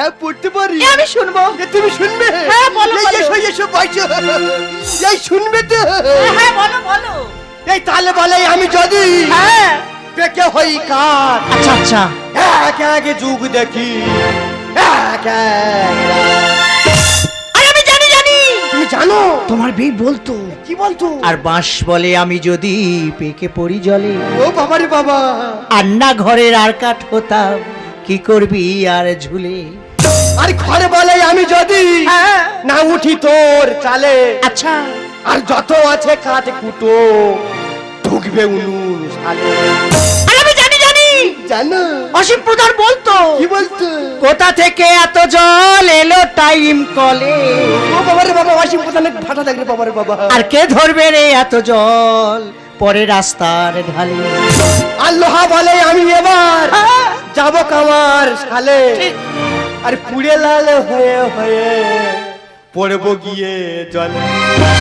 হ্যাঁ পড়তে পারি। আমি শুনবো। তুমি শুনবে? হ্যাঁ বলো এই বলো। এসো এসো বসো। এই শুনবে তো? হ্যাঁ বলো বলো। এই তাহলে বলে আমি যদি হ্যাঁ পেকে হই কার, আচ্ছা আচ্ছা এক এক যুগ দেখি, এক এক। আরে আমি জানি জানি। তুমি জানো? তোমার বেই বলতো। কি বলতো? আর বাঁশ বলে আমি যদি পেকে পড়ি জলে, ও বাবারে বাবা। আন্না ঘরের আর কাঠ হতাম, কি করবি আর ঝুলে। আর ঘরে বলে আমি যদি হ্যাঁ না উঠি তোর চালে, আচ্ছা আর যত আছে কাঠ কুটো ঢুকবে উনুন শালে। আরে আমি জানি জানি। জানো? অসীম প্রধান বলতো। কি বলতো? কোথা থেকে এত জল এলো টাইম কলে, ও বাবারে বাবা, অসীম প্রধানের ভাটা দেখলে বাবারে বাবা। আর কে ধরবে রে এত জল পরে রাস্তার ঢালে। আর লোহা বলে আমি এবার যাব কামার শালে, আর পুড়ে লাল হয়ে হয়ে পড়বো গিয়ে জলে।